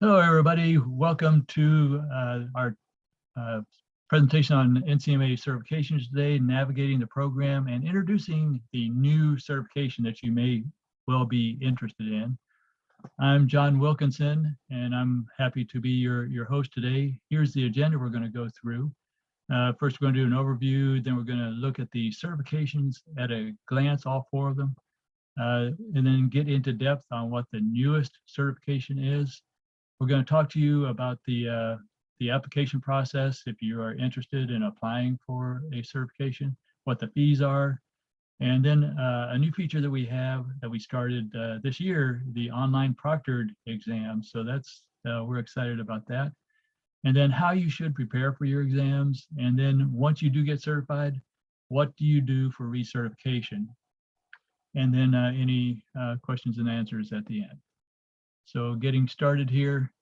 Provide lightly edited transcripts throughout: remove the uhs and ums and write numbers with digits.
Hello, everybody. Welcome to our uh, presentation on NCMA certifications today, navigating the program and introducing the new certification that you may well be interested in. I'm John Wilkinson, and I'm happy to be your host today. Here's the agenda we're going to go through. First, we're going to do an overview, then we're going to look at the certifications at a glance, all four of them, and then get into depth on what the newest certification is. We're going to talk to you about the application process if you are interested in applying for a certification, what the fees are, and then a new feature that we have that we started this year, the online proctored exam. So that's we're excited about that. And then how you should prepare for your exams. And then once you do get certified, what do you do for recertification? And then any questions and answers at the end. So getting started here,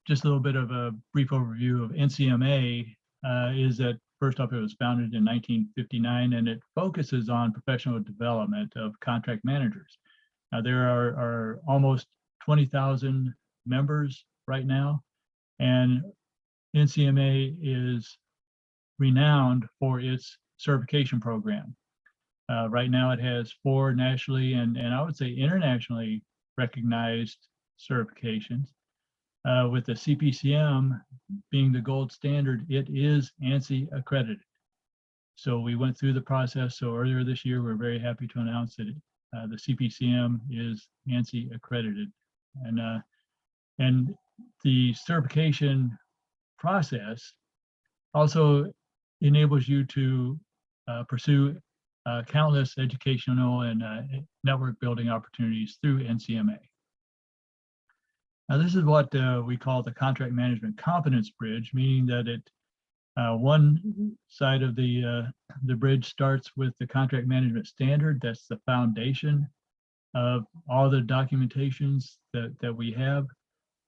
just a little bit of a brief overview of NCMA is that first off, it was founded in 1959 and it focuses on professional development of contract managers. There are almost 20,000 members right now, and NCMA is renowned for its certification program. Right now it has 4 nationally and I would say internationally recognized certifications. With the CPCM being the gold standard, it is ANSI accredited. So we went through the process. So earlier this year, we're very happy to announce that the CPCM is ANSI accredited. And the certification process also enables you to pursue countless educational and network building opportunities through NCMA. Now, this is what we call the contract management competence bridge, meaning that one side of the bridge starts with the contract management standard. That's the foundation of all the documentations that we have.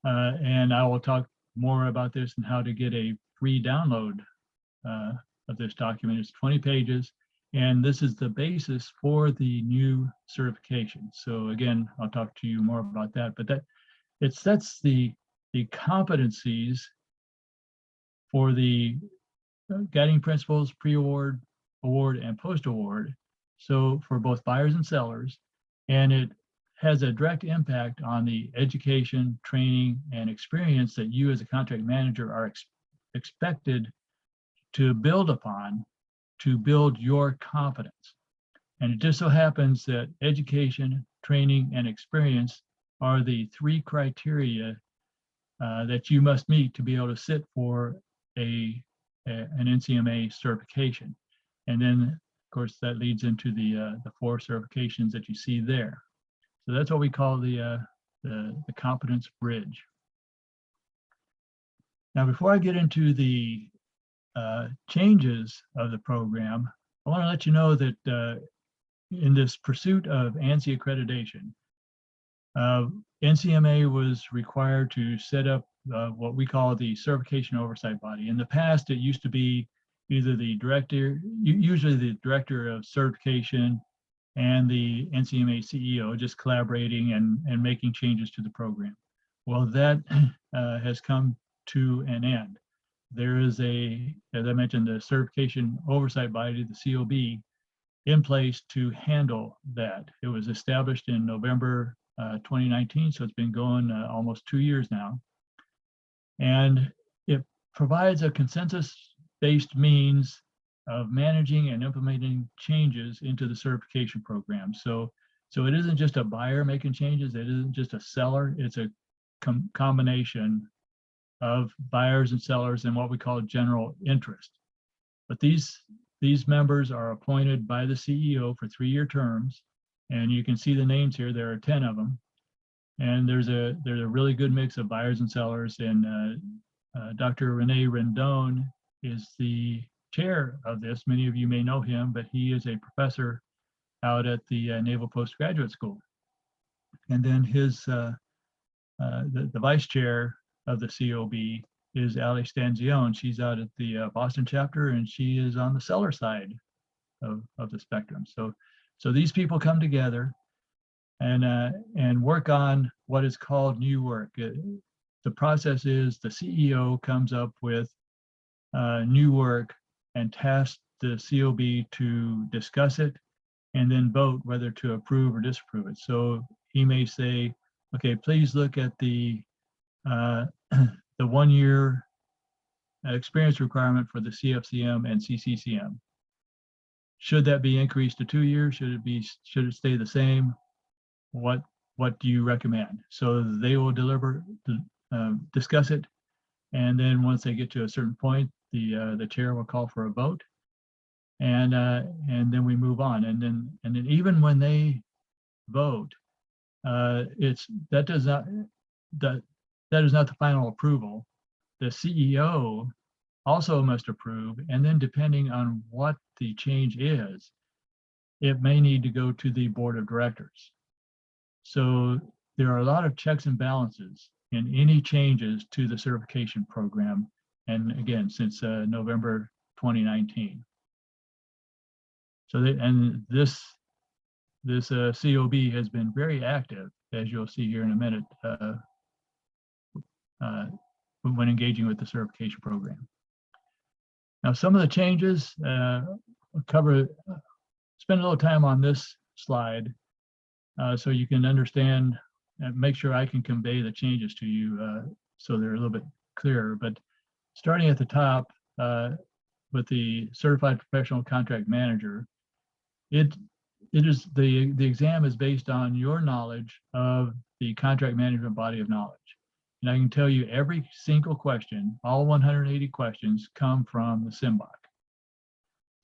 And I will talk more about this and how to get a free download of this document. It's 20 pages, and this is the basis for the new certification. So again, I'll talk to you more about that, but it sets the competencies for the guiding principles, pre-award, award, and post-award. So for both buyers and sellers, and it has a direct impact on the education, training, and experience that you as a contract manager are expected to build upon to build your competence. And it just so happens that education, training, and experience are the 3 criteria that you must meet to be able to sit for an NCMA certification. And then, of course, that leads into the 4 certifications that you see there. So that's what we call the competence bridge. Now, before I get into the changes of the program, I want to let you know that in this pursuit of ANSI accreditation, NCMA was required to set up what we call the certification oversight body. In the past, it used to be either the director, usually the director of certification, and the NCMA CEO just collaborating and making changes to the program. Well, that has come to an end. There is as I mentioned, the certification oversight body, the COB, in place to handle that. It was established in November 2019, so it's been going almost 2 years now. And it provides a consensus-based means of managing and implementing changes into the certification program. So it isn't just a buyer making changes, it isn't just a seller, it's a combination of buyers and sellers and what we call general interest. But these members are appointed by the CEO for 3-year terms. And you can see the names here. There are 10 of them, and there's a really good mix of buyers and sellers. And Dr. Rene Rendon is the chair of this. Many of you may know him, but he is a professor out at the Naval Postgraduate School. And then his the vice chair of the COB is Ali Stanzione. She's out at the Boston chapter, and she is on the seller side of the spectrum. So these people come together and work on what is called new work. The process is the CEO comes up with new work and tasks the COB to discuss it and then vote whether to approve or disapprove it. So he may say, okay, please look at the 1 year experience requirement for the CFCM and CCCM. Should that be increased to 2 years? Should it stay the same? What do you recommend? So they will discuss it, and then once they get to a certain point, the chair will call for a vote, and then we move on. And then even when they vote, that is not the final approval. The CEO also must approve, and then depending on what the change is, it may need to go to the board of directors. So there are a lot of checks and balances in any changes to the certification program, and again, since November 2019. So this COB has been very active, as you'll see here in a minute, when engaging with the certification program. Now, some of the changes, spend a little time on this slide so you can understand and make sure I can convey the changes to you so they're a little bit clearer. But starting at the top with the Certified Professional Contract Manager, it is the exam is based on your knowledge of the contract management body of knowledge. And I can tell you every single question, all 180 questions come from the SIMBOK.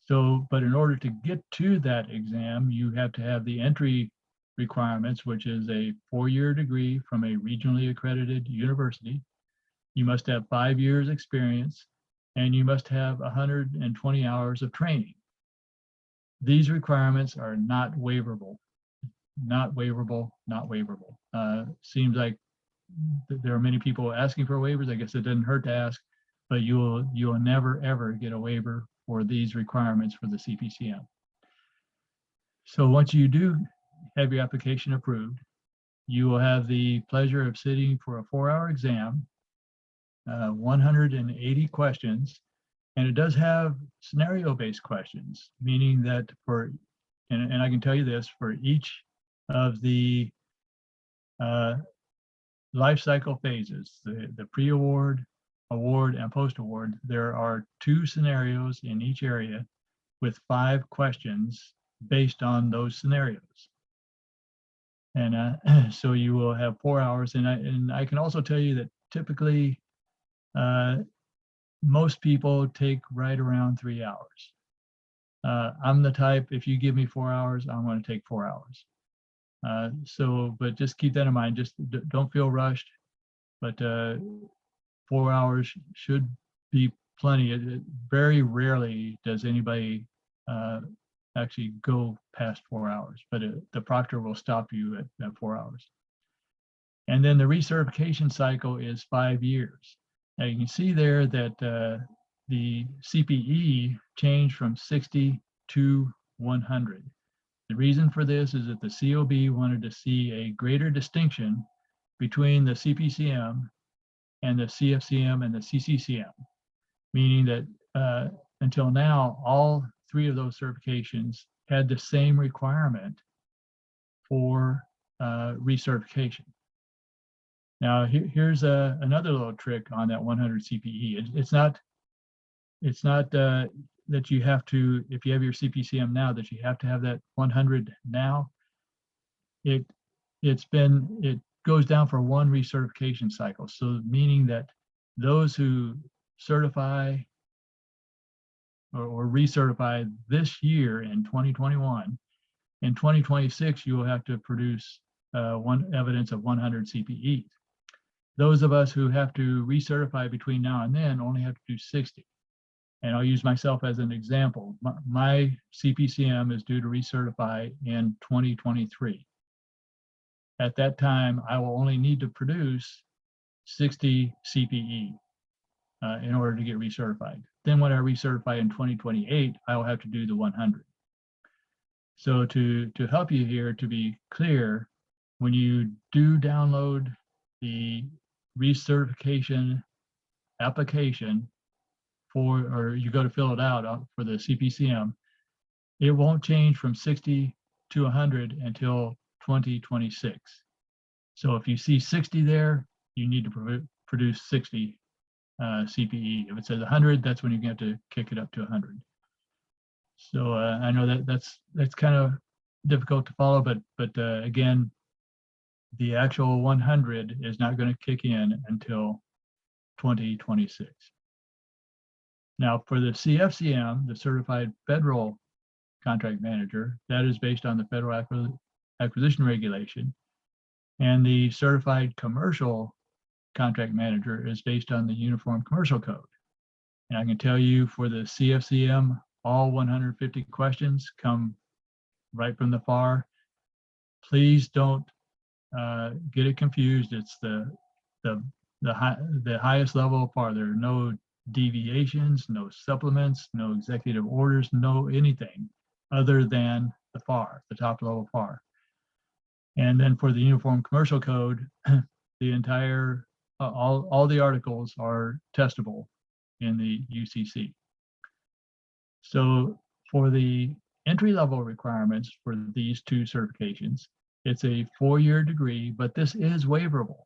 So, but in order to get to that exam, you have to have the entry requirements, which is a 4-year degree from a regionally accredited university. You must have 5 years experience, and you must have 120 hours of training. These requirements are not waivable, not waivable, not waivable. Seems like there are many people asking for waivers. I guess it doesn't hurt to ask, but you will never ever get a waiver for these requirements for the CPCM. So once you do have your application approved, you will have the pleasure of sitting for a 4-hour exam, 180 questions, and it does have scenario-based questions, meaning that and I can tell you this, for each of the life cycle phases, the pre-award, award, and post-award, there are 2 scenarios in each area with 5 questions based on those scenarios. And so you will have 4 hours. And I can also tell you that typically most people take right around 3 hours. I'm the type, if you give me 4 hours, I'm going to take 4 hours. But just keep that in mind. Just don't feel rushed, but 4 hours should be plenty. Very rarely does anybody actually go past 4 hours, but the proctor will stop you at 4 hours. And then the recertification cycle is 5 years. Now you can see there that the CPE changed from 60 to 100. The reason for this is that the COB wanted to see a greater distinction between the CPCM and the CFCM and the CCCM, meaning that until now, all 3 of those certifications had the same requirement for recertification. Now, here's another little trick on that 100 CPE. It's not that you have to, if you have your CPCM now, that you have to have that 100 now. It goes down for 1 recertification cycle. So meaning that those who certify or recertify this year in 2021, in 2026, you will have to produce evidence of 100 CPEs. Those of us who have to recertify between now and then only have to do 60. And I'll use myself as an example. My CPCM is due to recertify in 2023. At that time, I will only need to produce 60 CPE in order to get recertified. Then when I recertify in 2028, I will have to do the 100. So to help you here, to be clear, when you do download the recertification application or you go to fill it out for the CPCM, it won't change from 60 to 100 until 2026. So if you see 60 there, you need to produce 60 CPE. If it says 100, that's when you have to kick it up to 100. So I know that's kind of difficult to follow, but again, the actual 100 is not going to kick in until 2026. Now for the CFCM, the Certified Federal Contract Manager, that is based on the Federal Acquisition Regulation, and the Certified Commercial Contract Manager is based on the Uniform Commercial Code. And I can tell you for the CFCM, all 150 questions come right from the FAR. Please don't get it confused. It's the highest level of FAR. There are no deviations, no supplements, no executive orders, no anything other than the FAR, the top level FAR. And then for the Uniform Commercial Code, the entire all the articles are testable in the UCC. So for the entry-level requirements for these two certifications, it's a 4-year degree, but this is waiverable.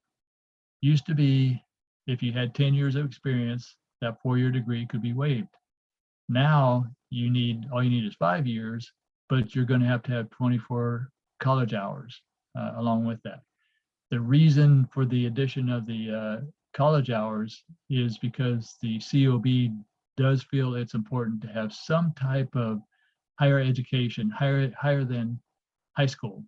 Used to be, if you had 10 years of experience, that 4-year degree could be waived. Now all you need is 5 years, but you're going to have 24 college hours along with that. The reason for the addition of the college hours is because the COB does feel it's important to have some type of higher education, higher than high school,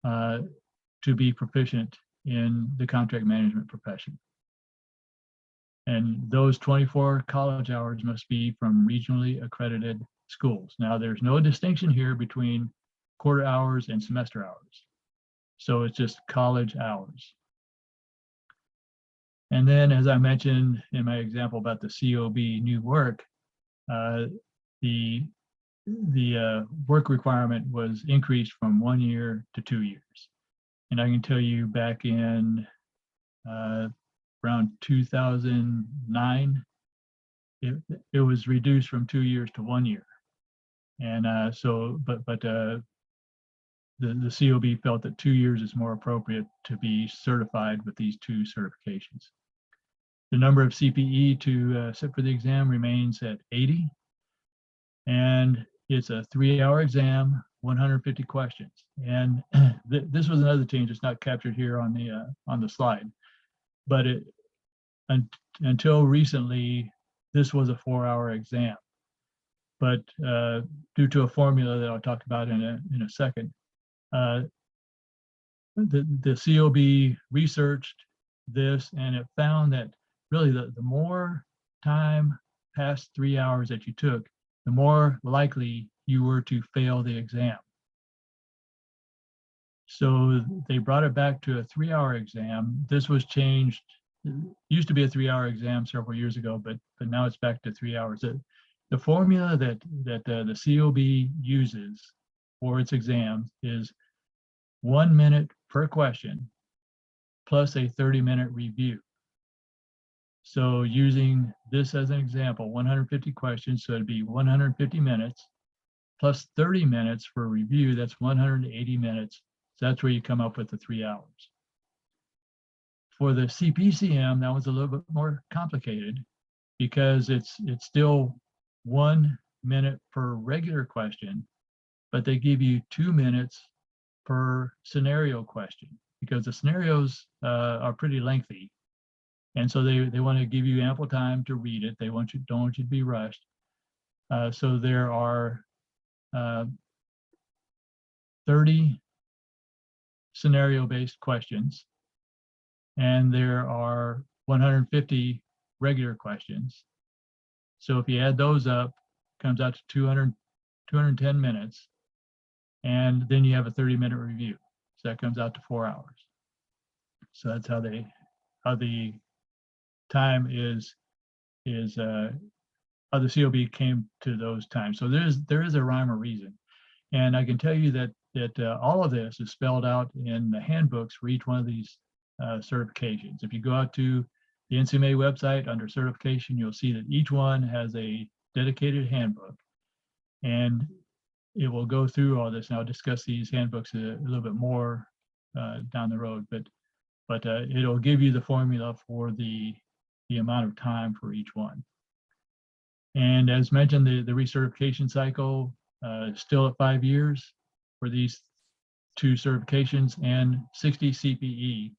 to be proficient in the contract management profession. And those 24 college hours must be from regionally accredited schools. Now, there's no distinction here between quarter hours and semester hours. So it's just college hours. And then, as I mentioned in my example about the COB new work, the work requirement was increased from 1 year to 2 years. And I can tell you back in around 2009, it was reduced from 2 years to 1 year. And the COB felt that 2 years is more appropriate to be certified with these two certifications. The number of CPE to sit for the exam remains at 80. And it's a 3-hour exam, 150 questions. And this was another change. It's not captured here on the slide, but until recently, this was a 4-hour exam. But due to a formula that I'll talk about in a second, the COB researched this, and it found that really the more time past 3 hours that you took, the more likely you were to fail the exam. So they brought it back to a 3-hour exam. This was changed. It used to be a 3-hour exam several years ago, but now it's back to 3 hours. The formula that the COB uses for its exams is 1 minute per question plus a 30-minute review. So using this as an example, 150 questions, so it'd be 150 minutes plus 30 minutes for a review, that's 180 minutes. So that's where you come up with the 3 hours. For the CPCM, that was a little bit more complicated because it's still 1 minute per regular question, but they give you 2 minutes per scenario question because the scenarios are pretty lengthy. And so they want to give you ample time to read it. They don't want you to be rushed. So there are 30 scenario-based questions, and there are 150 regular questions. So if you add those up, it comes out to 210 minutes, and then you have a 30-minute review. So that comes out to 4 hours. So that's how the time is how the COB came to those times. So there is a rhyme or reason. And I can tell you that that all of this is spelled out in the handbooks for each one of these certifications. If you go out to the NCMA website under certification, you'll see that each one has a dedicated handbook, and it will go through all this. And I'll discuss these handbooks a little bit more down the road, but it'll give you the formula for the amount of time for each one. And as mentioned, the recertification cycle is still at 5 years for these 2 certifications, and 60 CPE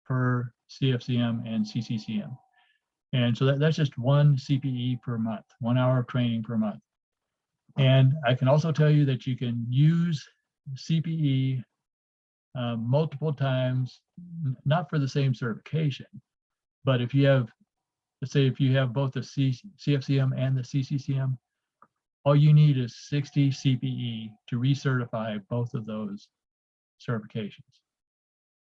per CFCM and CCCM. And so that's just 1 CPE per month, 1 hour of training per month. And I can also tell you that you can use CPE multiple times, not for the same certification, but if you have, let's say if you have both the CFCM and the CCCM, all you need is 60 CPE to recertify both of those certifications.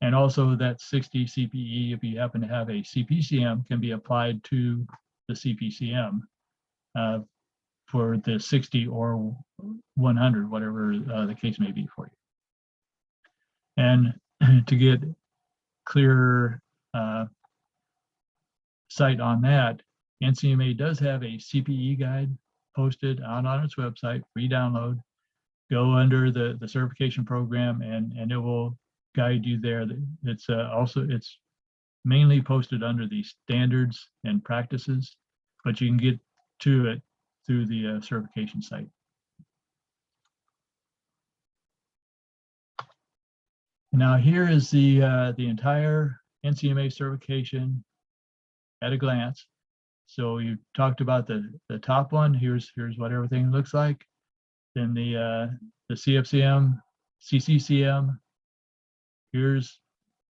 And also that 60 CPE, if you happen to have a CPCM, can be applied to the CPCM for the 60 or 100, whatever the case may be for you. And to get clearer sight on that, NCMA does have a CPE guide posted out on its website, free download. Go under the certification program, and it will guide you there. It's it's mainly posted under the standards and practices, but you can get to it through the certification site. Now here is the entire NCMA certification at a glance. So you talked about the top one. Here's what everything looks like. Then the CFCM, CCCM. Here's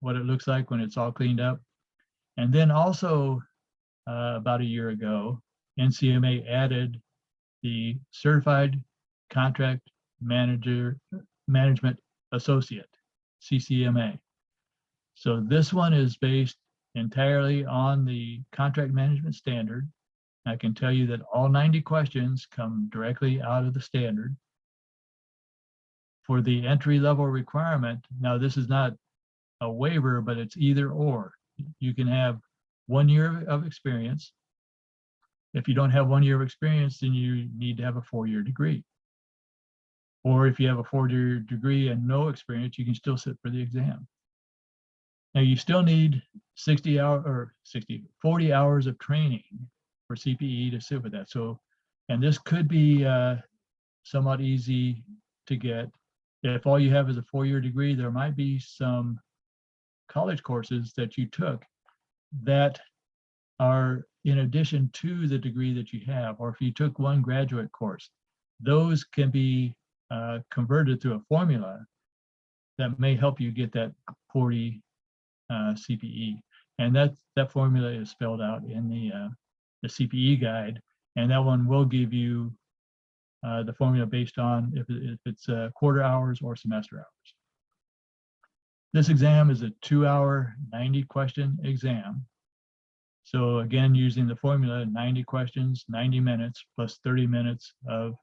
what it looks like when it's all cleaned up. And then also about a year ago, NCMA added the Certified Contract Management Associate, CCMA. So this one is based entirely on the contract management standard. I can tell you that all 90 questions come directly out of the standard. For the entry-level requirement, now this is not a waiver, but it's either or. You can have 1 year of experience. If you don't have 1 year of experience, then you need to have a 4-year degree. Or if you have a 4-year degree and no experience, you can still sit for the exam. Now you still need 40 hours of training for CPE to sit with that. So, and this could be somewhat easy to get. If all you have is a 4-year degree, there might be some college courses that you took that are in addition to the degree that you have, or if you took one graduate course, those can be converted to a formula that may help you get that 40 CPE. And that formula is spelled out in the CPE guide, and that one will give you the formula based on if it's quarter hours or semester hours. This exam is a 2-hour, 90-question exam. So again, using the formula, 90 questions, 90 minutes, plus 30 minutes of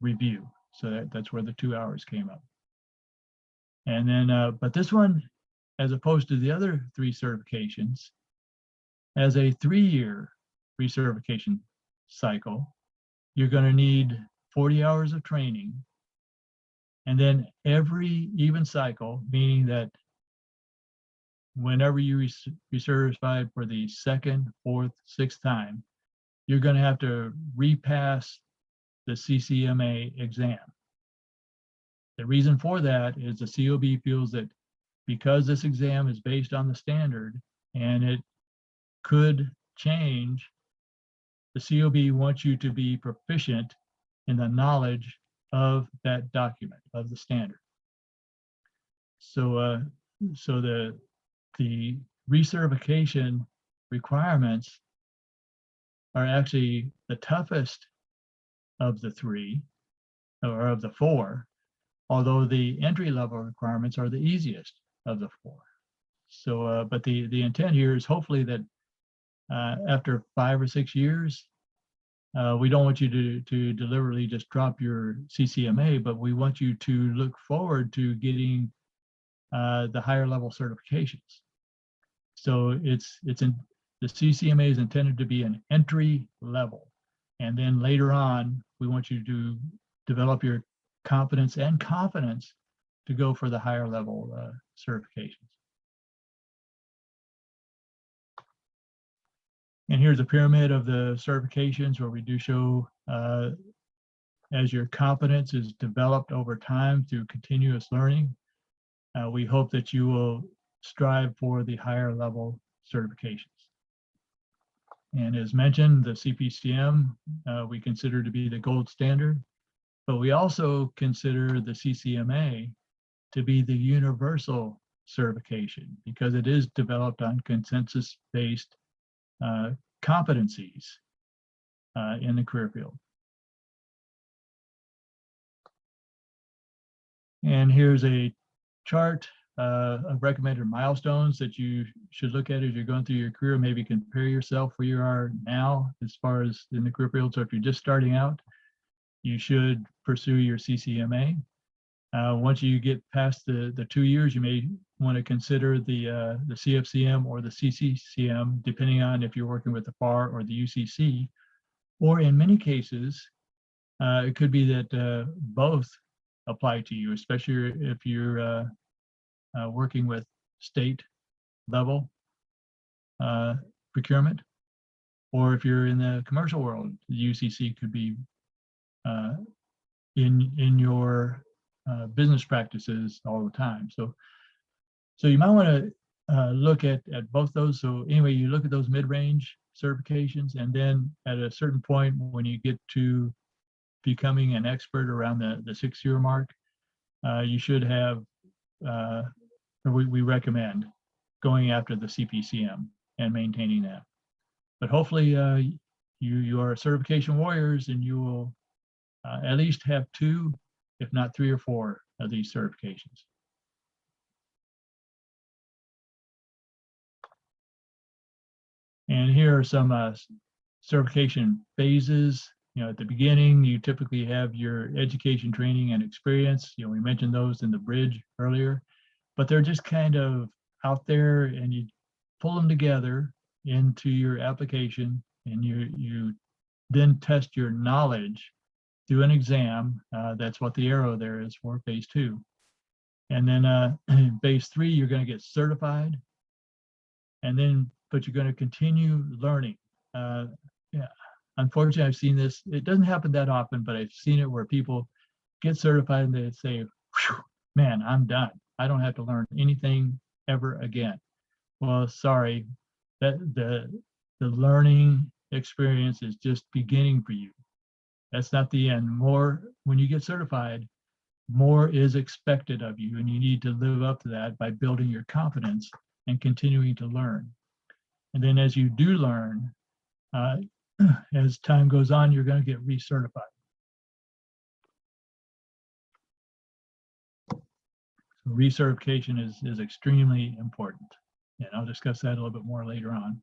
review. So that's where the 2 hours came up. And then, but this one, as opposed to the other 3 certifications, as a 3-year recertification cycle, you're going to need 40 hours of training. And then every even cycle, meaning that whenever you recertified for the 2nd, 4th, 6th time, you're going to have to repass the CCMA exam. The reason for that is the COB feels that because this exam is based on the standard and it could change, the COB wants you to be proficient in the knowledge of that document, of the standard. So, so the recertification requirements are actually the toughest of the 3, or of the 4, although the entry-level requirements are the easiest of the 4. So, but the intent here is hopefully that after 5 or 6 years, We don't want you to deliberately just drop your CCMA, but we want you to look forward to getting the higher level certifications. So the CCMA is intended to be an entry level. And then later on, we want you to develop your competence and confidence to go for the higher level certifications. And here's a pyramid of the certifications where we do show as your competence is developed over time through continuous learning, we hope that you will strive for the higher level certifications. And as mentioned, the CPCM we consider to be the gold standard, but we also consider the CCMA to be the universal certification because it is developed on consensus-based competencies in the career field. And here's a chart of recommended milestones that you should look at as you're going through your career. Maybe compare yourself where you are now as far as in the career field. So if you're just starting out, you should pursue your CCMA. Once you get past the 2 years, you may want to consider the CFCM or the CCCM, depending on if you're working with the FAR or the UCC. Or in many cases, it could be that both apply to you, especially if you're working with state level procurement, or if you're in the commercial world, the UCC could be in your business practices all the time. So you might want to look at both those. So anyway, you look at those mid-range certifications, and then at a certain point when you get to becoming an expert around the 6-year mark, you should have, or we recommend going after the CPCM and maintaining that. But hopefully you are certification warriors and you will at least have 2, if not 3 or 4 of these certifications. And here are some certification phases. At the beginning, you typically have your education, training, and experience. We mentioned those in the bridge earlier, but they're just kind of out there, and you pull them together into your application, and you then test your knowledge through an exam. That's what the arrow there is for, phase 2. And then in phase 3, you're going to get certified, but you're going to continue learning. Yeah. Unfortunately, I've seen this. It doesn't happen that often, but I've seen it where people get certified and they say, man, I'm done. I don't have to learn anything ever again. Well, sorry, that the learning experience is just beginning for you. That's not the end. More, when you get certified, more is expected of you, and you need to live up to that by building your confidence and continuing to learn. And then as you do learn, as time goes on, you're going to get recertified. So recertification is extremely important, and I'll discuss that a little bit more later on.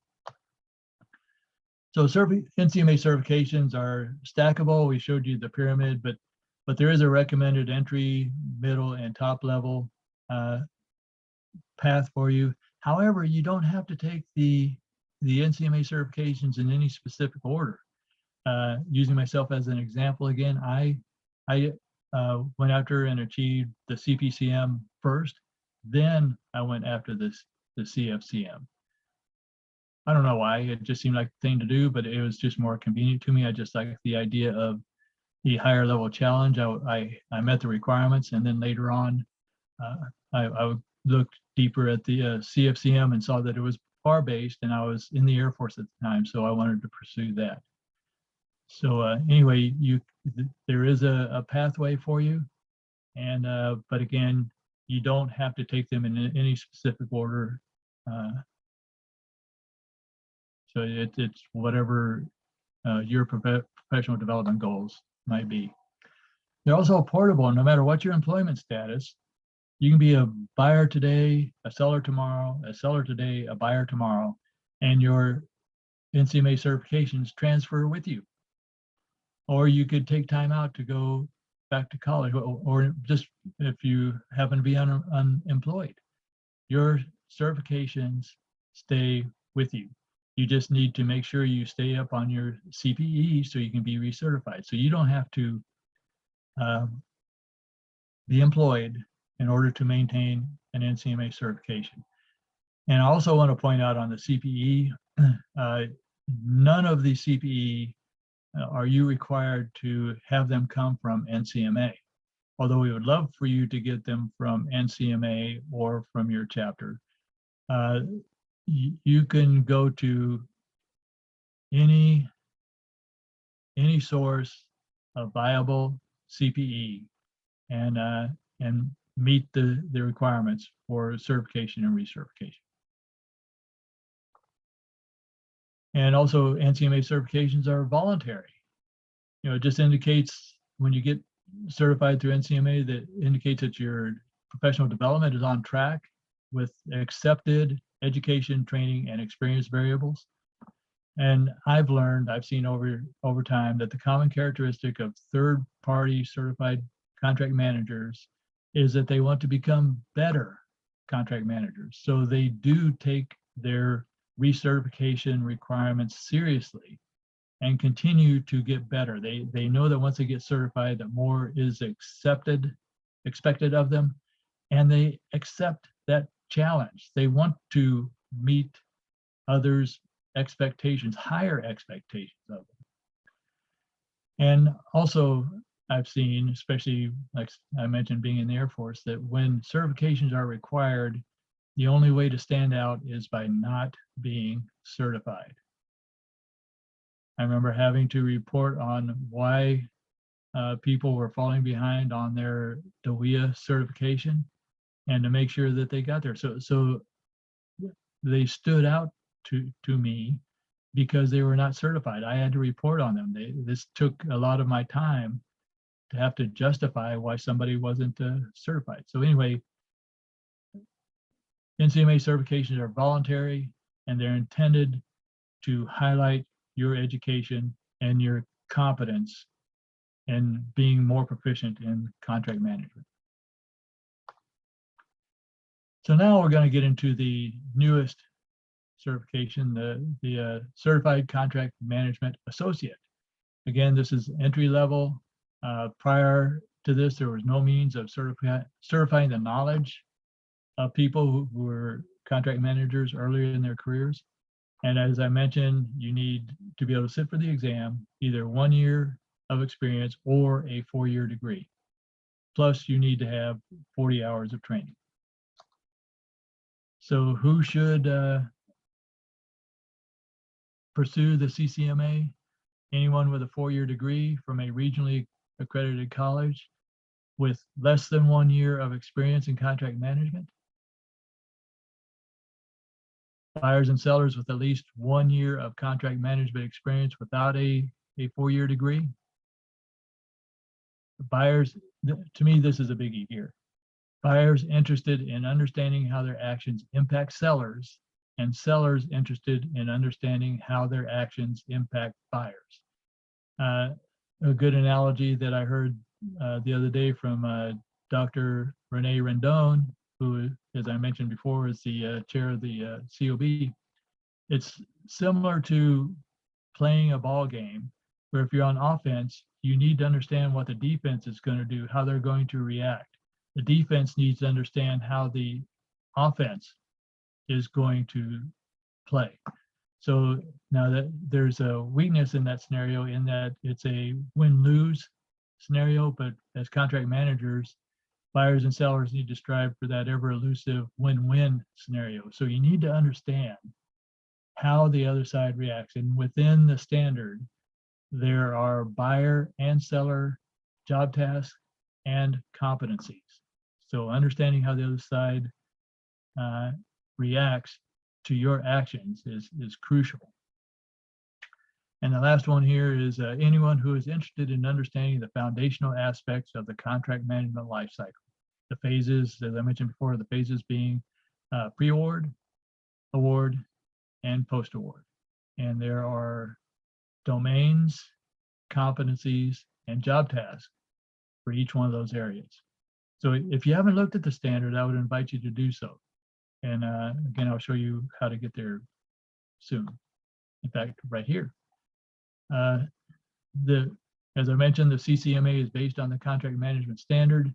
So NCMA certifications are stackable. We showed you the pyramid, but there is a recommended entry, middle, and top level path for you. However, you don't have to take the NCMA certifications in any specific order. Using myself as an example again, I went after and achieved the CPCM first, then I went after the CFCM. I don't know why, it just seemed like the thing to do, but it was just more convenient to me. I just liked the idea of the higher level challenge. I met the requirements, and then later on, I looked deeper at the CFCM and saw that it was FAR-based, and I was in the Air Force at the time, so I wanted to pursue that. So anyway, there is a pathway for you, and but again, you don't have to take them in any specific order. So it's whatever your professional development goals might be. They're also portable, no matter what your employment status. You can be a buyer today, a seller tomorrow, a seller today, a buyer tomorrow, and your NCMA certifications transfer with you. or you could take time out to go back to college, or just if you happen to be unemployed. Your certifications stay with you. You just need to make sure you stay up on your CPE so you can be recertified. So you don't have to be employed in order to maintain an NCMA certification. And I also want to point out on the CPE, none of the CPE are you required to have them come from NCMA. Although we would love for you to get them from NCMA or from your chapter. You can go to any source of viable CPE and meet the requirements for certification and recertification. And also NCMA certifications are voluntary. You know, it just indicates when you get certified through NCMA, that indicates that your professional development is on track with accepted education, training, and experience variables. And I've seen over time that the common characteristic of third-party certified contract managers is that they want to become better contract managers. So they do take their recertification requirements seriously and continue to get better. They know that once they get certified, that more is expected of them, and they accept that challenge. They want to meet others' expectations, higher expectations of them. And also, I've seen, especially like I mentioned, being in the Air Force, that when certifications are required, the only way to stand out is by not being certified. I remember having to report on why people were falling behind on their DOEA certification, and to make sure that they got there. So they stood out to me because they were not certified. I had to report on them. This took a lot of my time to have to justify why somebody wasn't certified. So anyway, NCMA certifications are voluntary, and they're intended to highlight your education and your competence in being more proficient in contract management. So now we're going to get into the newest certification, the Certified Contract Management Associate. Again, this is entry level. Prior to this, there was no means of certifying the knowledge of people who were contract managers earlier in their careers. And as I mentioned, you need to be able to sit for the exam, either 1 year of experience or a 4-year degree. Plus, you need to have 40 hours of training. So who should pursue the CCMA? Anyone with a 4-year degree from a regionally accredited college with less than 1 year of experience in contract management. Buyers and sellers with at least 1 year of contract management experience without a 4-year degree. Buyers, to me, this is a biggie here. Buyers interested in understanding how their actions impact sellers, and sellers interested in understanding how their actions impact buyers. A good analogy that I heard the other day from Dr. Renee Rendon, who, as I mentioned before, is the chair of the COB. It's similar to playing a ball game, where if you're on offense, you need to understand what the defense is going to do, how they're going to react. The defense needs to understand how the offense is going to play. So now that there's a weakness in that scenario, in that it's a win-lose scenario, but as contract managers, buyers and sellers need to strive for that ever elusive win-win scenario. So you need to understand how the other side reacts. And within the standard, there are buyer and seller job tasks and competencies. So understanding how the other side reacts to your actions is crucial. And the last one here is anyone who is interested in understanding the foundational aspects of the contract management lifecycle. The phases, as I mentioned before, the phases being pre-award, award, and post-award. And there are domains, competencies, and job tasks for each one of those areas. So if you haven't looked at the standard, I would invite you to do so. And again, I'll show you how to get there soon. In fact, right here. As I mentioned, the CCMA is based on the contract management standard.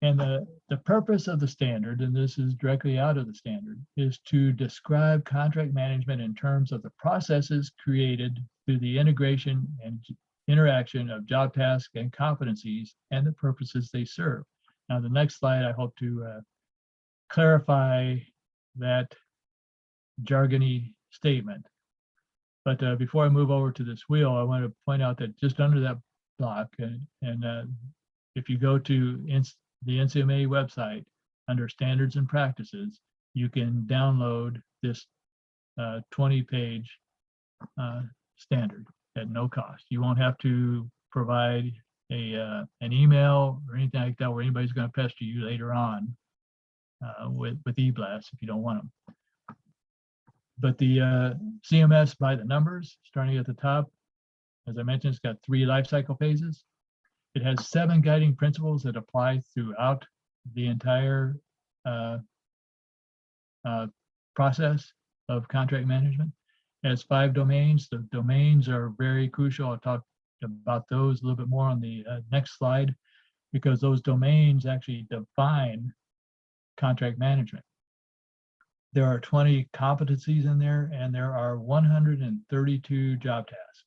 And the purpose of the standard, and this is directly out of the standard, is to describe contract management in terms of the processes created through the integration and interaction of job tasks and competencies and the purposes they serve. Now, the next slide, I hope to clarify that jargony statement. But before I move over to this wheel, I want to point out that just under that block, and if you go to the NCMA website under standards and practices, you can download this 20-page standard at no cost. You won't have to provide an email or anything like that where anybody's going to pester you later on with e-blasts if you don't want them. But the CMS by the numbers, starting at the top, as I mentioned, it's got 3 life cycle phases. It has 7 guiding principles that apply throughout the entire process of contract management. It has 5 domains. The domains are very crucial. I'll talk about those a little bit more on the next slide, because those domains actually define contract management. There are 20 competencies in there, and there are 132 job tasks.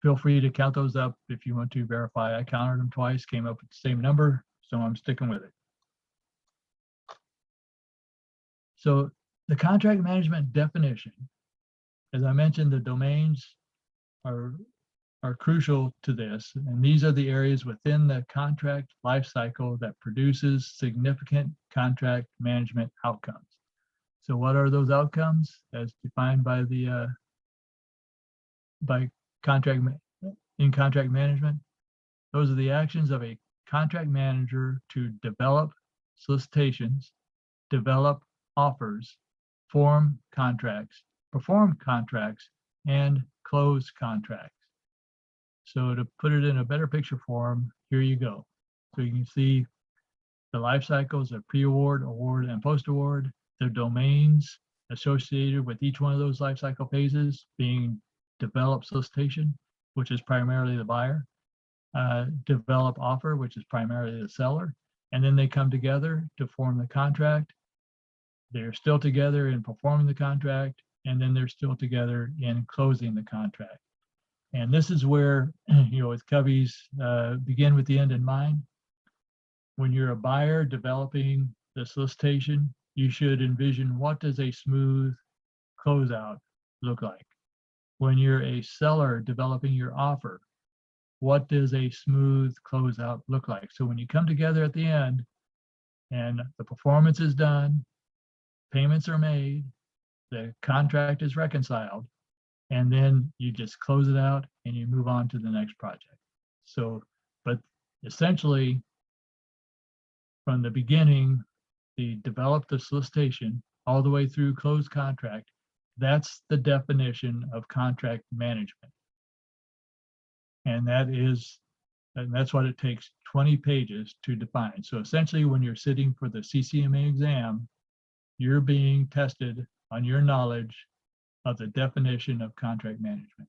Feel free to count those up if you want to verify. I counted them twice, came up with the same number, so I'm sticking with it. So the contract management definition, as I mentioned, the domains are crucial to this, and these are the areas within the contract life cycle that produces significant contract management outcomes. So what are those outcomes as defined by the contract management? Those are the actions of a contract manager to develop solicitations, develop offers, form contracts, perform contracts, and close contracts. So to put it in a better picture form, here you go. So you can see the life cycles of pre-award, award, and post-award, the domains associated with each one of those life cycle phases being develop solicitation, which is primarily the buyer, develop offer, which is primarily the seller, and then they come together to form the contract. They're still together in performing the contract, and then they're still together in closing the contract. And this is where, with Covey's begin with the end in mind. When you're a buyer developing the solicitation, you should envision, what does a smooth closeout look like? When you're a seller developing your offer, what does a smooth closeout look like? So when you come together at the end and the performance is done, payments are made, the contract is reconciled, and then you just close it out and you move on to the next project. So, but essentially, from the beginning, the develop the solicitation all the way through closed contract, that's the definition of contract management. And that's what it takes 20 pages to define. So essentially, when you're sitting for the CCMA exam, you're being tested on your knowledge of the definition of contract management.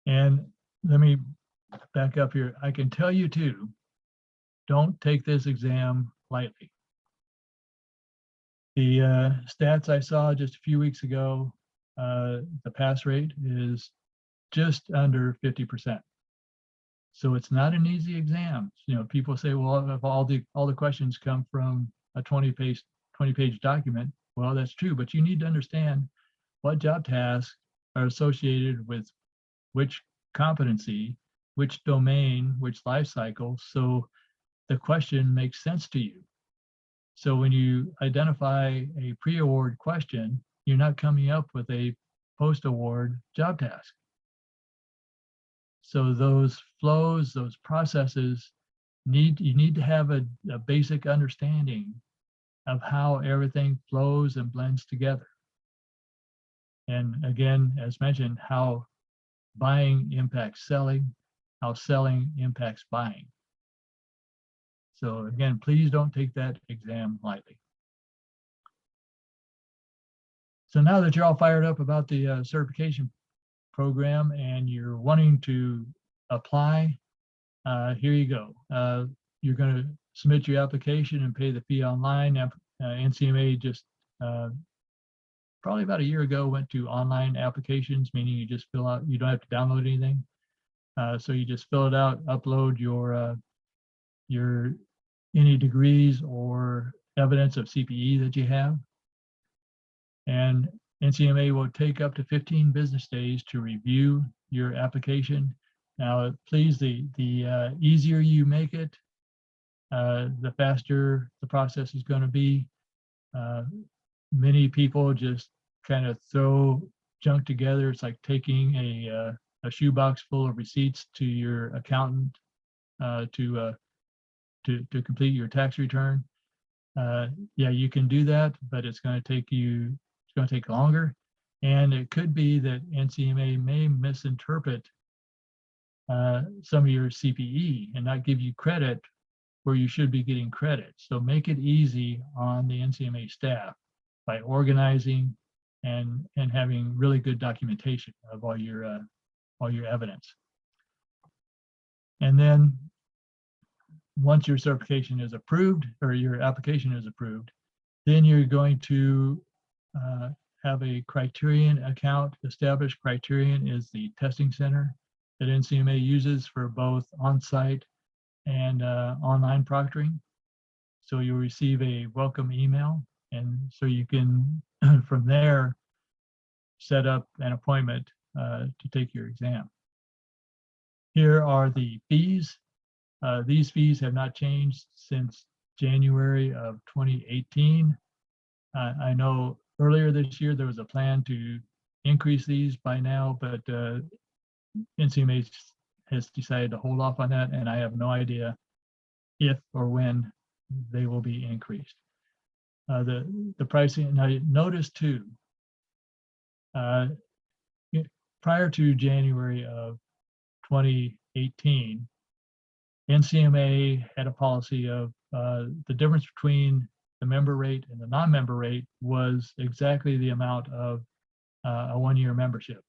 And let me back up here. I can tell you too, don't take this exam lightly. The stats I saw just a few weeks ago, the pass rate is just under 50%. So it's not an easy exam. People say, well, if all the questions come from a 20-page document, well, that's true, but you need to understand what job tasks are associated with which competency, which domain, which life cycle, so the question makes sense to you. So when you identify a pre-award question, you're not coming up with a post-award job task. So those flows, those processes, you need to have a basic understanding of how everything flows and blends together. And again, as mentioned, how buying impacts selling, how selling impacts buying. So again, please don't take that exam lightly. So now that you're all fired up about the certification program and you're wanting to apply, here you go. You're going to submit your application and pay the fee online. NCMA just probably about a year ago went to online applications, meaning you just fill out, you don't have to download anything. So you just fill it out, upload your any degrees or evidence of CPE that you have. And NCMA will take up to 15 business days to review your application. Now, please, the easier you make it, the faster the process is going to be. Many people just kind of throw junk together. It's like taking a shoebox full of receipts to your accountant to complete your tax return. Yeah, you can do that, but it's going to take longer. And it could be that NCMA may misinterpret some of your CPE and not give you credit where you should be getting credit. So make it easy on the NCMA staff by organizing and having really good documentation of all your evidence. And then once your certification is approved or your application is approved, then you're going to have a Criterion account established. Criterion is the testing center that NCMA uses for both on-site and online proctoring. So you'll receive a welcome email, and so you can from there set up an appointment to take your exam. Here are the fees. These fees have not changed since January of 2018. I know earlier this year there was a plan to increase these by now, but NCMA has decided to hold off on that, and I have no idea if or when they will be increased. The pricing, now notice too, prior to January of 2018, NCMA had a policy of the difference between the member rate and the non-member rate was exactly the amount of a one-year membership.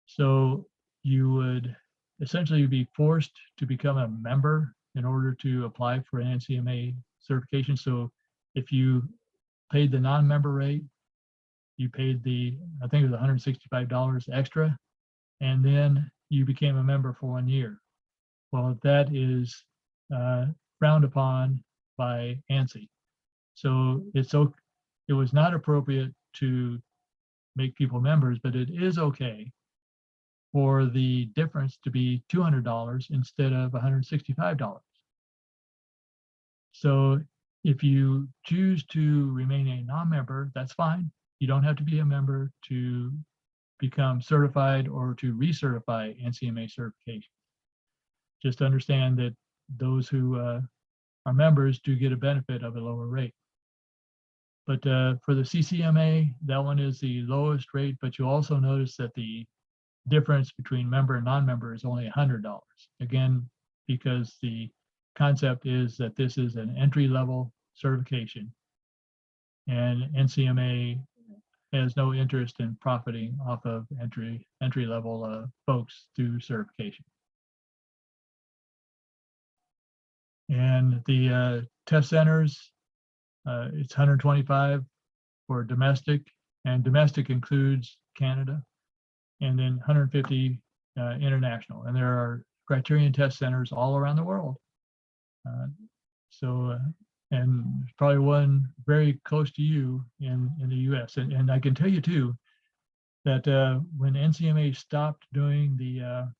So you would essentially be forced to become a member in order to apply for an NCMA certification. So if you paid the non-member rate, you paid I think it was $165 extra, and then you became a member for 1 year. Well, that is frowned upon by ANSI. So it was not appropriate to make people members, but it is okay for the difference to be $200 instead of $165. So if you choose to remain a non-member, that's fine. You don't have to be a member to become certified or to recertify NCMA certification. Just understand that those who are members do get a benefit of a lower rate. But for the CCMA, that one is the lowest rate, but you'll also notice that the difference between member and non-member is only $100. Again, because the concept is that this is an entry-level certification, and NCMA has no interest in profiting off of entry-level folks through certification. And the test centers, it's 125 for domestic, and domestic includes Canada, and then 150 international. And there are Criterion test centers all around the world. And there's probably one very close to you in the US. And I can tell you too, that when NCMA stopped doing the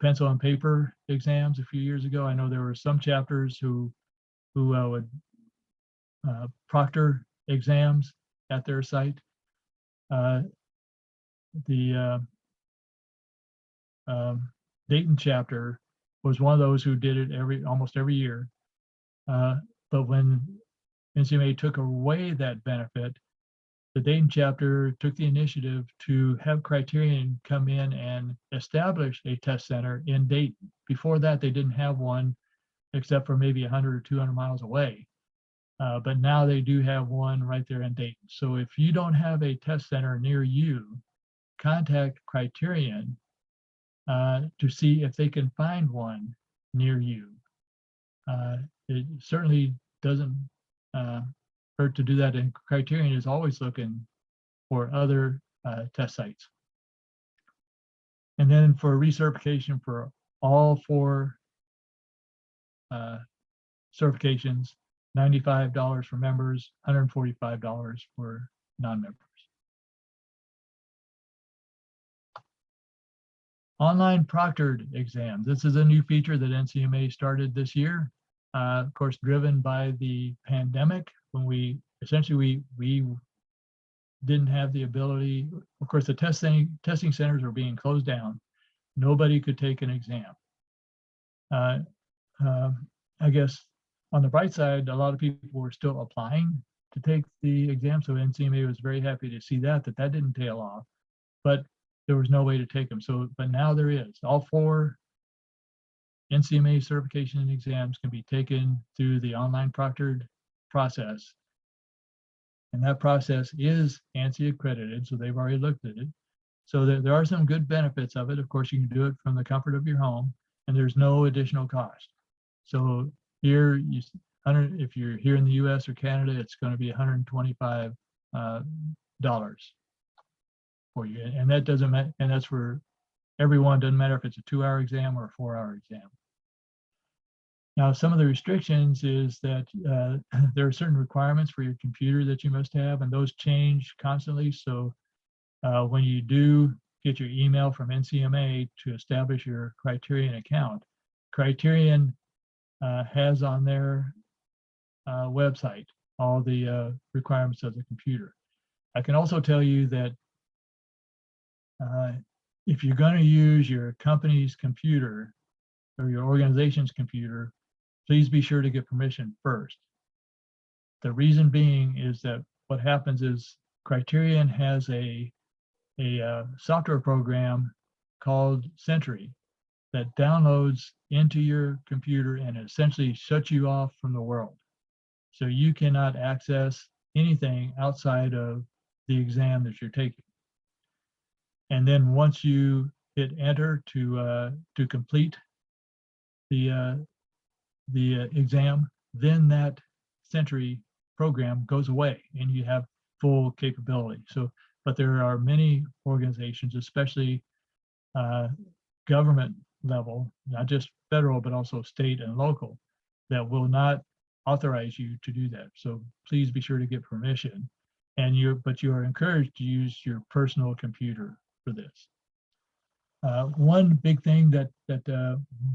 pencil and paper exams a few years ago, I know there were some chapters who would proctor exams at their site. The Dayton chapter was one of those who did it almost every year. But when NCMA took away that benefit, the Dayton chapter took the initiative to have Criterion come in and establish a test center in Dayton. Before that, they didn't have one except for maybe 100 or 200 miles away. But now they do have one right there in Dayton. So if you don't have a test center near you, contact Criterion to see if they can find one near you. It certainly doesn't hurt to do that, and Criterion is always looking for other test sites. And then for recertification for all 4 certifications, $95 for members, $145 for non-members. Online proctored exams. This is a new feature that NCMA started this year, of course, driven by the pandemic, when we essentially we didn't have the ability. Of course, the testing centers were being closed down. Nobody could take an exam. I guess on the bright side, a lot of people were still applying to take the exam, so NCMA was very happy to see that didn't tail off, but there was no way to take them. So, but now there is. All 4 NCMA certification exams can be taken through the online proctored process. And that process is ANSI accredited, so they've already looked at it. So there are some good benefits of it. Of course, you can do it from the comfort of your home, and there's no additional cost. So here, if you're here in the US or Canada, it's going to be $125 for you. And that doesn't matter, and that's for everyone. Doesn't matter if it's a 2-hour exam or a 4-hour exam. Now, some of the restrictions is that there are certain requirements for your computer that you must have, and those change constantly. So when you do get your email from NCMA to establish your Criterion account, Criterion has on their website all the requirements of the computer. I can also tell you that if you're going to use your company's computer or your organization's computer, please be sure to get permission first. The reason being is that what happens is Criterion has a software program called Sentry that downloads into your computer and essentially shuts you off from the world. So you cannot access anything outside of the exam that you're taking. And then once you hit enter to complete the exam, then that Sentry program goes away and you have full capability. So, but there are many organizations, especially government level, not just federal, but also state and local, that will not authorize you to do that. So please be sure to get permission. And but you are encouraged to use your personal computer for this. One big thing that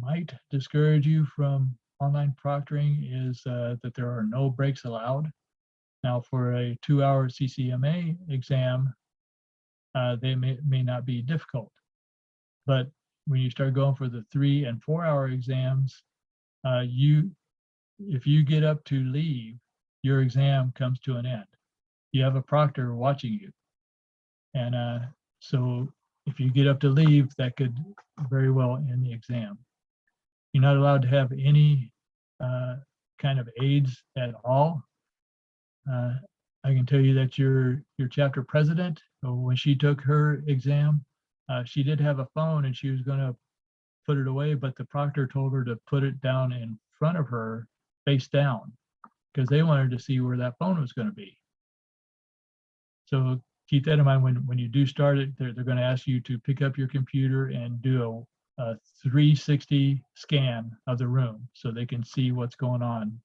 might discourage you from online proctoring is that there are no breaks allowed. Now, for a 2-hour CCMA exam, they may not be difficult, but when you start going for the 3 and 4-hour exams, if you get up to leave, your exam comes to an end. You have a proctor watching you, and so if you get up to leave, that could very well end the exam. You're not allowed to have any kind of aids at all. I can tell you that your chapter president, when she took her exam, she did have a phone and she was going to put it away, but the proctor told her to put it down in front of her, face down, because they wanted to see where that phone was going to be. So keep that in mind when you do start it. They're going to ask you to pick up your computer and do a 360 scan of the room so they can see what's going on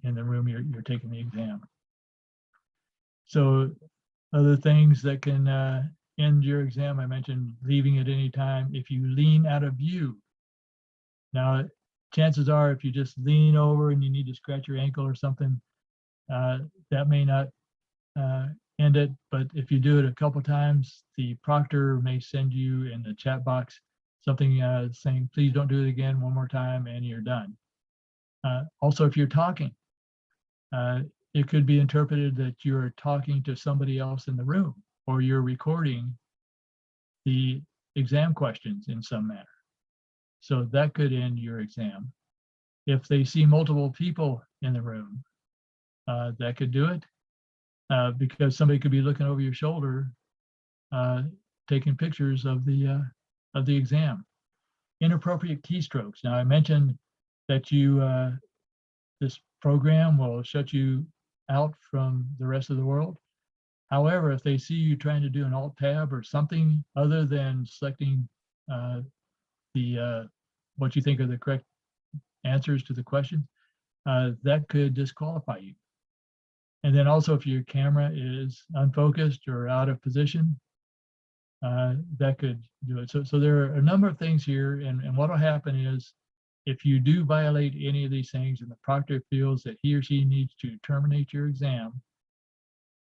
in the room you're taking the exam. So other things that can end your exam, I mentioned leaving at any time. If you lean out of view, now chances are if you just lean over and you need to scratch your ankle or something, that may not end it. But if you do it a couple times, the proctor may send you in the chat box something saying, please don't do it again, one more time, and you're done. Also, if you're talking, It could be interpreted that you're talking to somebody else in the room, or you're recording the exam questions in some manner. So that could end your exam. If they see multiple people in the room, that could do it, because somebody could be looking over your shoulder, taking pictures of the exam. Inappropriate keystrokes. Now, I mentioned that this program will shut you out from the rest of the world. However, if they see you trying to do an alt tab or something other than selecting what you think are the correct answers to the question, that could disqualify you. And then also, if your camera is unfocused or out of position, that could do it. So there are a number of things here, and what will happen is, if you do violate any of these things and the proctor feels that he or she needs to terminate your exam,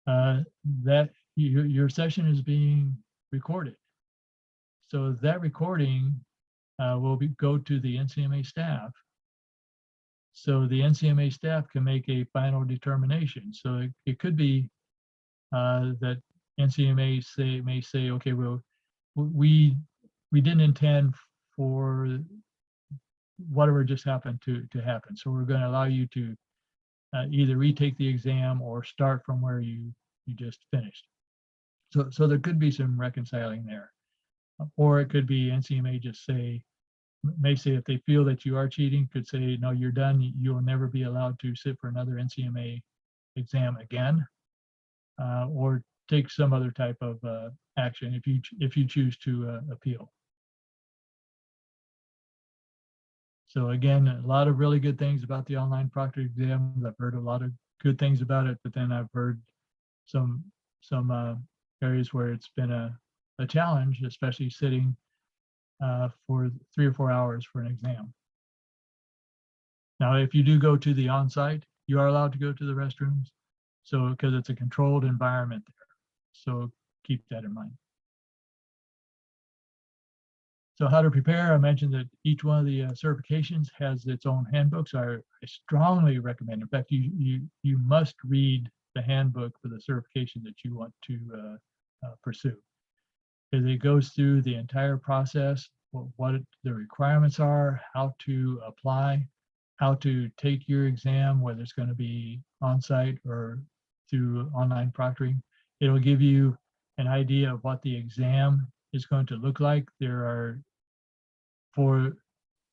that your session is being recorded. So that recording will go to the NCMA staff. So the NCMA staff can make a final determination. So it could be that NCMA may say, okay, well, we didn't intend for whatever just happened to happen. So we're going to allow you to either retake the exam or start from where you just finished. So there could be some reconciling there. Or it could be NCMA just may say, if they feel that you are cheating, could say, no, you're done. You'll never be allowed to sit for another NCMA exam again, or take some other type of action if you choose to appeal. So again, a lot of really good things about the online proctor exam. I've heard a lot of good things about it, but then I've heard some areas where it's been a challenge, especially sitting for 3 or 4 hours for an exam. Now, if you do go to the on-site, you are allowed to go to the restrooms, so because it's a controlled environment there. So keep that in mind. So how to prepare, I mentioned that each one of the certifications has its own handbook. So I strongly recommend, in fact, you must read the handbook for the certification that you want to pursue. Because it goes through the entire process, what the requirements are, how to apply, how to take your exam, whether it's going to be on-site or through online proctoring. It'll give you an idea of what the exam is going to look like. There are, for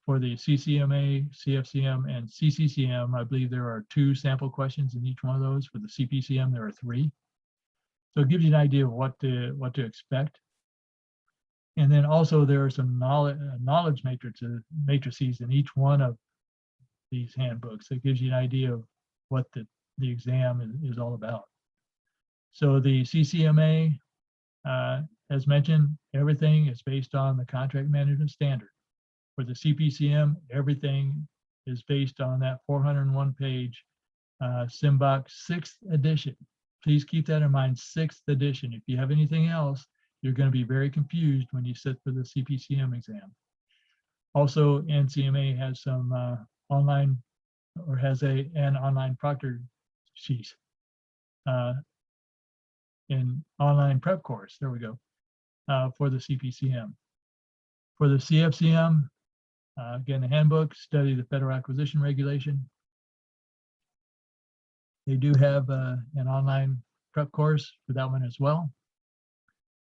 the CCMA, CFCM, and CCCM, I believe there are 2 sample questions in each one of those. For the CPCM, there are 3. So it gives you an idea of what to expect. And then also there are some knowledge matrices in each one of these handbooks. It gives you an idea of what the exam is all about. So the CCMA, as mentioned, everything is based on the contract management standard. For the CPCM, everything is based on that 401-page SimBox 6th edition. Please keep that in mind, 6th edition. If you have anything else, you're going to be very confused when you sit for the CPCM exam. Also, NCMA has some online, or has an online proctor sheet, in online prep course. There we go, for the CPCM. For the CFCM, again, the handbook, study the federal acquisition regulation. They do have an online prep course for that one as well.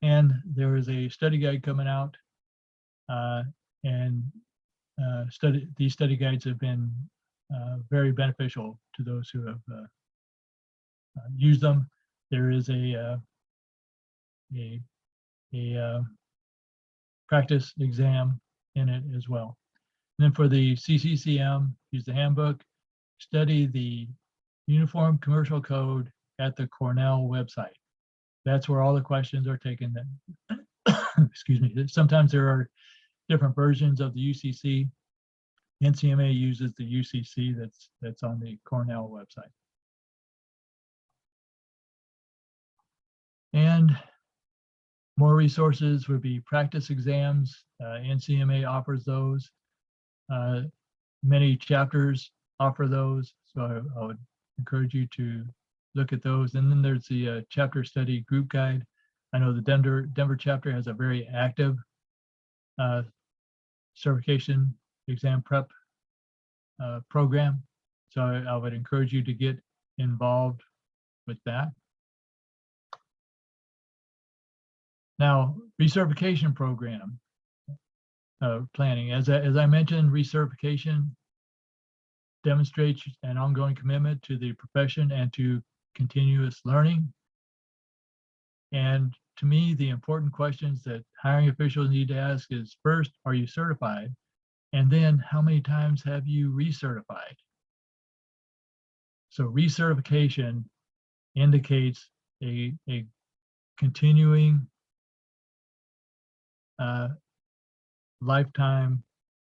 And there is a study guide coming out, and these study guides have been very beneficial to those who have used them. There is a practice exam in it as well. And then for the CCCM, use the handbook, study the Uniform Commercial Code at the Cornell website. That's where all the questions are taken. Excuse me. Sometimes there are different versions of the UCC. NCMA uses the UCC that's on the Cornell website. And more resources would be practice exams. NCMA offers those. Many chapters offer those. So I would encourage you to look at those. And then there's the chapter study group guide. I know the Denver chapter has a very active certification exam prep program. So I would encourage you to get involved with that. Now, recertification program planning. As I mentioned, recertification demonstrates an ongoing commitment to the profession and to continuous learning. And to me, the important questions that hiring officials need to ask is, first, are you certified? And then, how many times have you recertified? So recertification indicates a continuing lifetime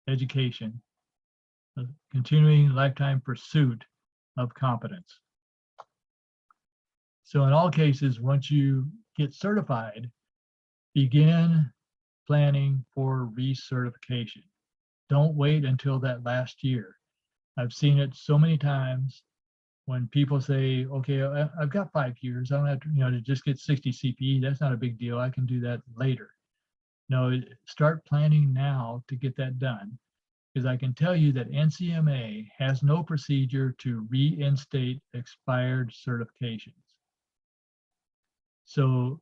education, a continuing lifetime pursuit of competence. So in all cases, once you get certified, begin planning for recertification. Don't wait until that last year. I've seen it so many times when people say, okay, I've got 5 years. I don't have to, to just get 60 CPE. That's not a big deal. I can do that later. No, start planning now to get that done. Because I can tell you that NCMA has no procedure to reinstate expired certifications. So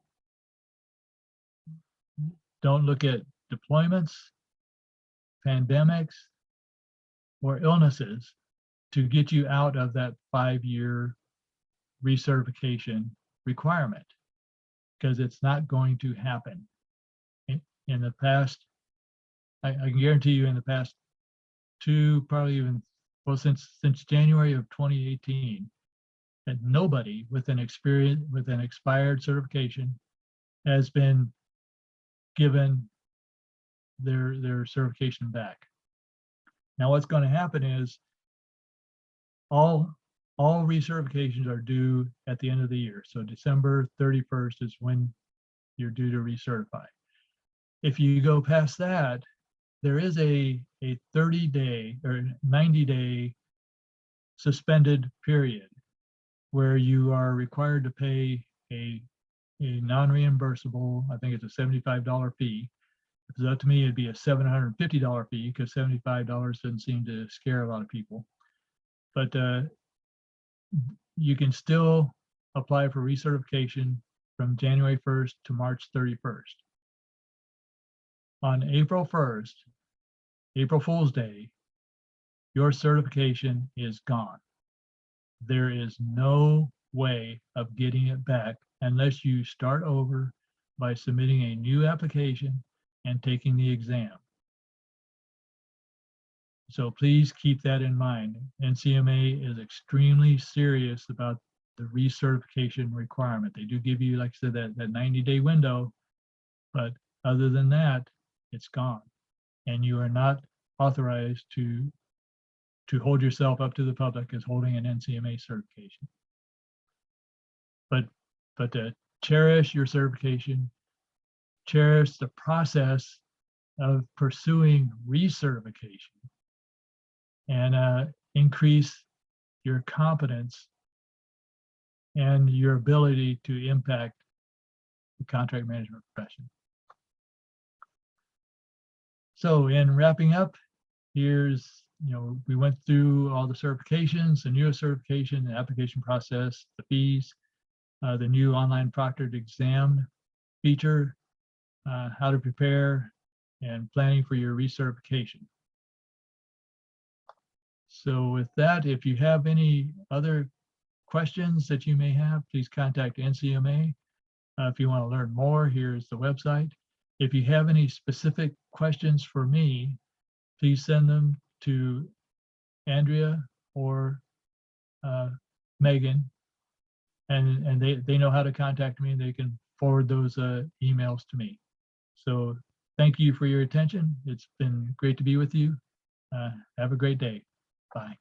don't look at deployments, pandemics, or illnesses to get you out of that 5-year recertification requirement, because it's not going to happen. In the past, I can guarantee you, in the past probably even, well, since January of 2018, that nobody with an expired certification has been given their certification back. Now, what's going to happen is all recertifications are due at the end of the year. So December 31st is when you're due to recertify. If you go past that, there is a 30-day or 90-day suspended period where you are required to pay a non-reimbursable, I think it's a $75 fee. If it's up to me, it'd be a $750 fee, because $75 doesn't seem to scare a lot of people. But you can still apply for recertification from January 1st to March 31st. On April 1st, April Fool's Day, your certification is gone. There is no way of getting it back unless you start over by submitting a new application and taking the exam. So please keep that in mind. NCMA is extremely serious about the recertification requirement. They do give you, like I said, that 90-day window, but other than that, it's gone. And you are not authorized to hold yourself up to the public as holding an NCMA certification. But cherish your certification, cherish the process of pursuing recertification, and increase your competence and your ability to impact the contract management profession. So in wrapping up, here's, we went through all the certifications, the newest certification, the application process, the fees, the new online proctored exam feature, how to prepare, and planning for your recertification. So with that, if you have any other questions that you may have, please contact NCMA. If you want to learn more, here's the website. If you have any specific questions for me, please send them to Andrea or Megan, and they know how to contact me, and they can forward those emails to me. So thank you for your attention. It's been great to be with you. Have a great day. Bye.